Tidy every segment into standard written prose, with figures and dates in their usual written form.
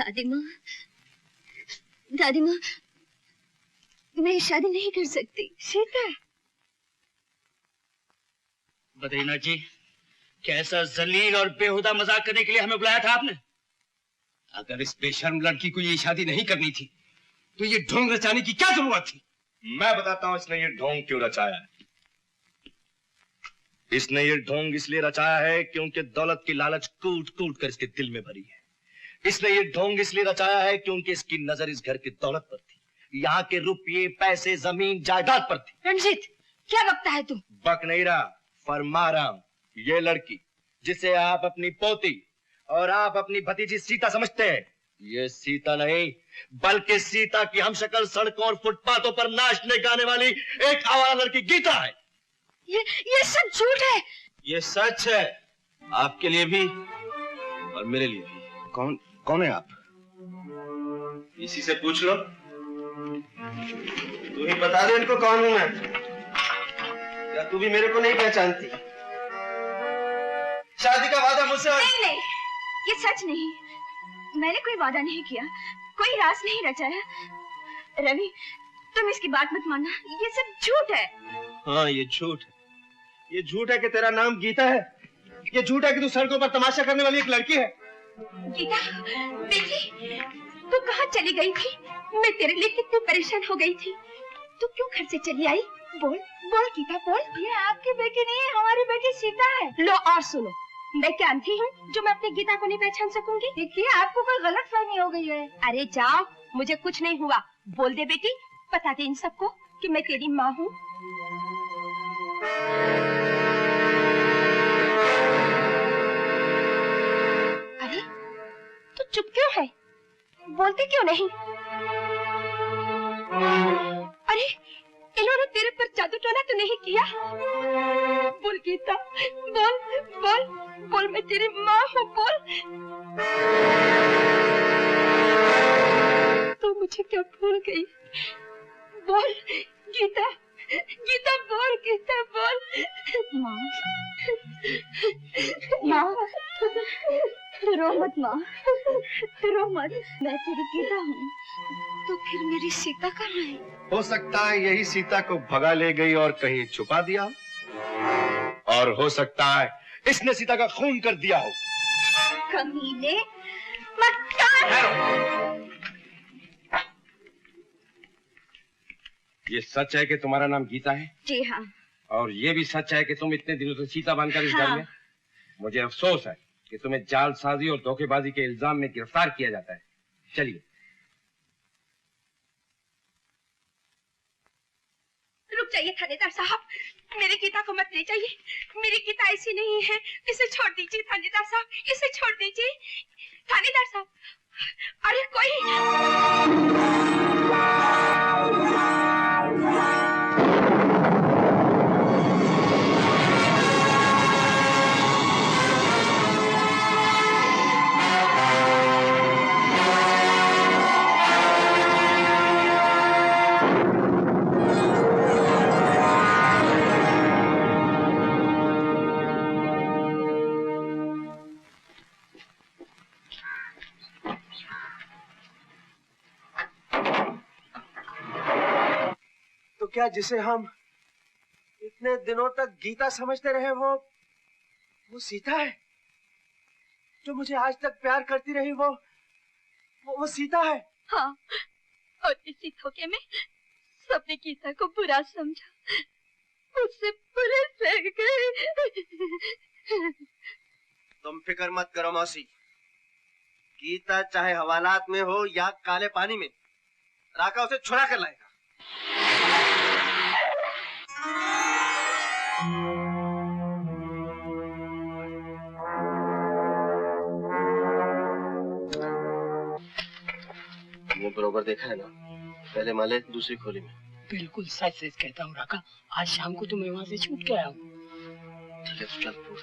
दादी माँ, मैं शादी नहीं कर सकती। सीता, बद्रीनाथ जी, कैसा जलील और बेहुदा मजाक करने के लिए हमें बुलाया था आपने? अगर इस बेशर्म लड़की को ये शादी नहीं करनी थी तो ये ढोंग रचाने की क्या जरूरत थी? मैं बताता हूं इसने ये ढोंग क्यों रचाया है। इसने ये ढोंग इसलिए रचाया है क्योंकि दौलत की लालच कूट कूट कर इसके दिल में भरी है। इसने ये ढोंग इसलिए रचाया है क्योंकि इसकी नजर इस घर की दौलत पर थी, यहाँ के रुपये पैसे जमीन जायदाद पर थी। रणजीत, क्या बकता है तू? बक नहीं रहा, फरमा रहा हूं। ये लड़की जिसे आप अपनी पोती और आप अपनी भतीजी सीता समझते हैं, ये सीता नहीं बल्कि सीता की हमशक्ल सड़कों और फुटपाथों पर नाचने गाने वाली एक आवारा लड़की गीता है। ये सब झूठ है। ये सच है, आपके लिए भी और मेरे लिए भी। कौन है आप? इसी से पूछ लो। तू ही बता दे इनको कौन हूं मैं, या तू भी मेरे को नहीं पहचानती? शादी का वादा मुझसे नहीं, ये सच नहीं। मैंने कोई वादा नहीं किया, कोई राज नहीं रचाया। रवि, तुम इसकी बात मत मानना, ये सब झूठ है। हाँ, ये झूठ है। ये झूठ है कि तेरा नाम गीता है। ये झूठ है कि तू सड़कों पर तमाशा करने वाली एक लड़की है। गीता, बेटी, तू कहाँ चली गई थी? मैं तेरे लिए कितनी परेशान हो गई थी। तू क्यों घर से चली आई? बोल बोल गीता, बोल। ये आपकी बेटी नहीं है, हमारी बेटी सीता है। लो और सुनो, मैं क्या अंधी हूँ जो मैं अपनी गीता को नहीं पहचान सकूंगी? देखिए, आपको कोई गलतफहमी हो गई है। अरे जाओ, मुझे कुछ नहीं हुआ। बोल दे बेटी, बता दे इन सबको कि मैं तेरी माँ हूँ। अरे तू चुप क्यों है? बोलती क्यों नहीं? अरे इन्होंने तेरे पर जादू टोना तो नहीं किया? बोल गीता, बोल बोल बोल, मैं तेरी माँ हूँ, बोल। तू मुझे क्या भूल गई? बोल गीता, गीता बोल, गीता बोल। माँ, माँ, रो मत माँ, रो मत। मैं तेरी गीता हूँ, तो फिर मेरी सीता कहाँ है? हो सकता है यही सीता को भगा ले गई और कहीं छुपा दिया, और हो सकता है इसने सीता का खून कर दिया हो। कमीने, मक्कार! ये सच है कि तुम्हारा नाम गीता है? जी हाँ। और ये भी सच है कि तुम इतने दिनों से सीता बनकर इस घर हाँ। में? मुझे अफसोस है कि तुम्हें जालसाजी और धोखेबाजी के इल्जाम में गिरफ्तार किया जाता है। चलिए। रुक जाइए थानेदार साहब, मेरी गीता को मत ले जाइए। मेरी गीता ऐसी नहीं है, इसे छोड़ दीजिए थानेदार साहब, इसे छोड़ दीजिए थानेदार साहब। अरे कोई! क्या जिसे हम इतने दिनों तक गीता समझते रहे वो सीता है? जो मुझे आज तक प्यार करती रही वो सीता है? हाँ, और इसी धोखे में सबने गीता को बुरा समझा, उससे बुरे से गए। तुम फिक्र मत करो मौसी, गीता चाहे हवालात में हो या काले पानी में, राका उसे छुड़ा कर लाएगा। वो बरोबर देखा है ना, पहले माले दूसरी खोली में। बिल्कुल सच सच कहता हूँ राका, आज शाम को तो मैं वहां से छूट के आया हूँ। ठीक है तो चल उठ।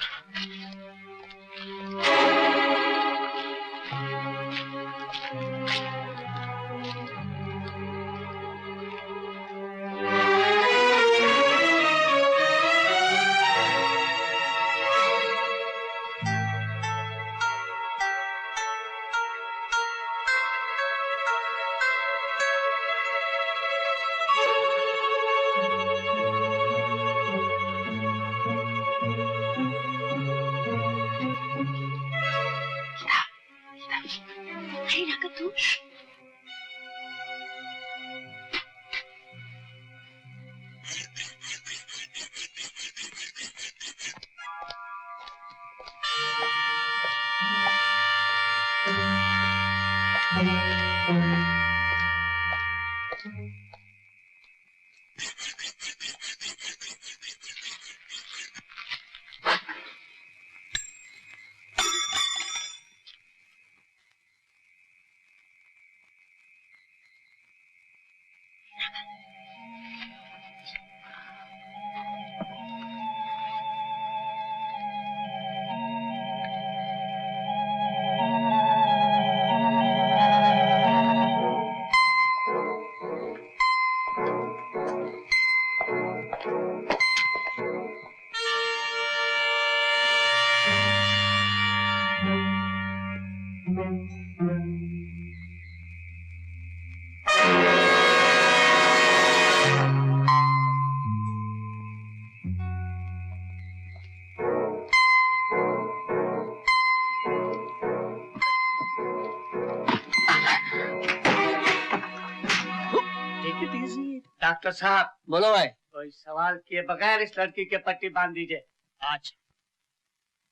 डॉक्टर साहब, बोलो भाई। कोई सवाल किए बगैर इस लड़की के पट्टी बांध दीजिए आज।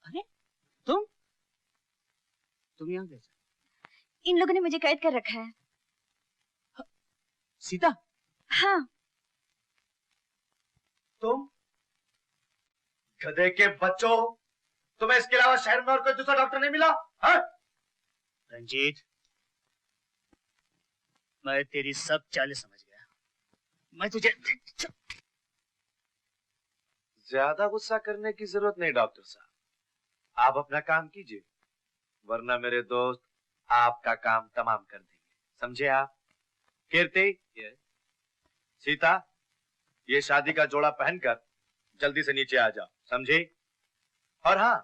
अरे तुम यहाँ कैसे? इन लोगों ने मुझे कैद कर रखा है। सीता? हाँ। तुम गधे के बच्चों, तुम्हें इसके अलावा शहर में और कोई दूसरा डॉक्टर नहीं मिला? हाँ? रंजीत, मैं तेरी सब चालें समझ गया। मैं तुझे ज्यादा गुस्सा करने की जरूरत नहीं डॉक्टर साहब, आप अपना काम कीजिए, वरना मेरे दोस्त आपका काम तमाम कर देंगे, समझे आप? कीर्ति, सीता, ये शादी का जोड़ा पहनकर जल्दी से नीचे आ जाओ, समझे? और हाँ,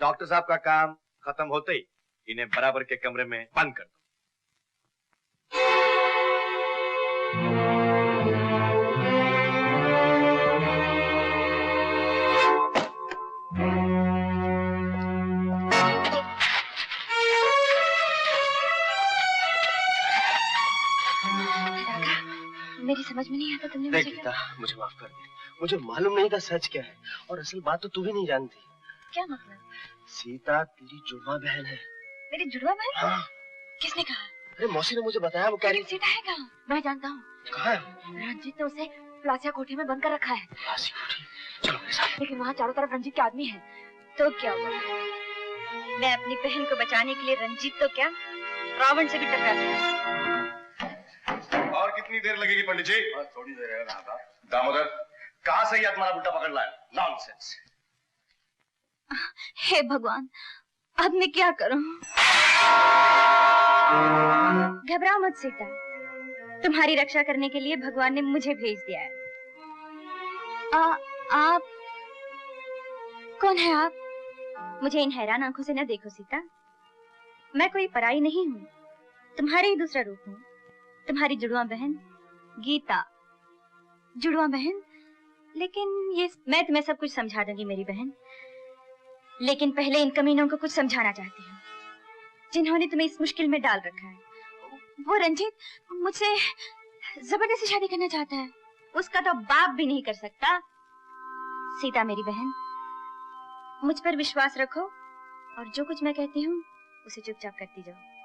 डॉक्टर साहब का काम खत्म होते ही इन्हें बराबर के कमरे में बंद कर दो। मेरी समझ में नहीं आता तुमने देख मुझे गीता, मुझे माफ कर दे, मुझे मालूम नहीं था सच क्या है, और असल बात तो तू भी नहीं जानती। क्या मतलब? सीता तेरी जुड़वा बहन है। मेरी जुड़वा बहन? हाँ। किसने कहा? अरे मौसी ने मुझे बताया, वो कह रही। सीता है कहाँ? मैं जानता हूँ। कहाँ है? रंजीत ने उसे प्लासिया कोठी में बंद कर रखा है। प्लासिया कोठी? चलो मेरे साथ। लेकिन वहाँ चारों तरफ रंजीत के आदमी हैं। तो क्या हुआ? मैं अपनी बहन को बचाने के लिए रंजीत तो क्या, रावण से भी टकरा सकती। और कितनी देर लगेगी पंडित जी? बस थोड़ी देर है। दामोदर, कहाँ से ये तुम्हारा बुड्ढा पकड़ लाया? नॉनसेंस। हे भगवान, अब मैं क्या करूं? घबराओ मत सीता, तुम्हारी रक्षा करने के लिए भगवान ने मुझे भेज दिया है। आप कौन है आप? मुझे इन हैरान आंखों से न देखो सीता, मैं कोई पराई नहीं हूँ, तुम्हारे ही दूसरा रूप हूँ, तुम्हारी जुड़वा बहन गीता। जुड़वा बहन? लेकिन ये मैं तुम्हें सब कुछ समझा दूंगी मेरी बहन, लेकिन पहले इन कमीनों को कुछ समझाना चाहती हूँ जिन्होंने तुम्हें इस मुश्किल में डाल रखा है। वो रंजीत मुझसे जबरदस्ती शादी करना चाहता है, उसका तो बाप भी नहीं कर सकता। सीता मेरी बहन, मुझ पर विश्वास रखो और जो कुछ मैं कहती हूँ उसे चुपचाप करती जाओ।